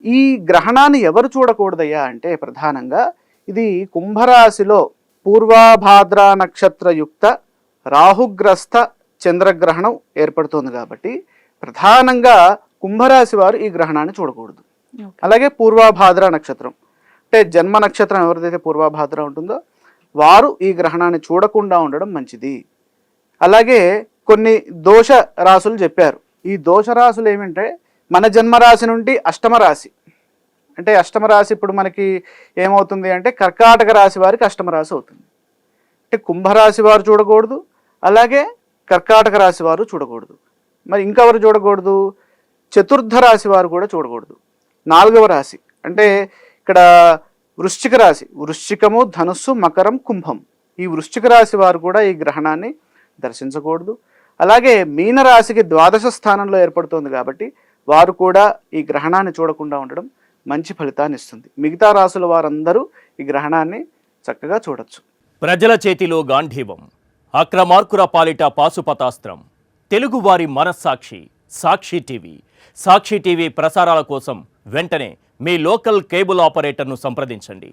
ఈ గ్రహణాన్ని ఎవరు చూడకూడదయ్యా అంటే ప్రధానంగా ఇది కుంభరాశిలో పూర్వాభాద్ర నక్షత్రయుక్త రాహుగ్రస్త చంద్రగ్రహణం ఏర్పడుతుంది కాబట్టి ప్రధానంగా కుంభరాశి వారు ఈ గ్రహణాన్ని చూడకూడదు. అలాగే పూర్వాభాద్ర నక్షత్రం అంటే జన్మ నక్షత్రం ఎవరిదైతే పూర్వాభాద్ర ఉంటుందో వారు ఈ గ్రహణాన్ని చూడకుండా ఉండడం మంచిది. అలాగే కొన్ని దోష రాశులు చెప్పారు. ఈ దోష రాశులు ఏమంటే మన జన్మరాశి నుండి అష్టమ రాశి, అంటే అష్టమ రాశి ఇప్పుడు మనకి ఏమవుతుంది అంటే కర్కాటక రాశి వారికి అష్టమ రాశి అవుతుంది. అంటే కుంభరాశి వారు చూడకూడదు, అలాగే కర్కాటక రాశి వారు చూడకూడదు. మరి ఇంకెవరు చూడకూడదు? చతుర్థ రాశి వారు కూడా చూడకూడదు. 4వ రాశి అంటే ఇక్కడ వృశ్చిక రాశి, వృశ్చికము, ధనుస్సు, మకరం, కుంభం, ఈ వృశ్చిక రాశి వారు కూడా ఈ గ్రహణాన్ని దర్శించకూడదు. అలాగే మీనరాశికి ద్వాదశ స్థానంలో ఏర్పడుతుంది కాబట్టి వారు కూడా ఈ గ్రహణాన్ని చూడకుండా ఉండడం మంచి ఫలితాన్ని ఇస్తుంది. మిగతా రాశుల వారందరూ ఈ గ్రహణాన్ని చక్కగా చూడొచ్చు. ప్రజల చేతిలో గాంధీవం, అక్రమార్కుల పాలిట పాశుపతాస్త్రం. తెలుగువారి మనస్సాక్షి సాక్షి టీవీ. సాక్షి టీవీ ప్రసారాల కోసం వెంటనే మీ లోకల్ కేబుల్ ఆపరేటర్ను సంప్రదించండి.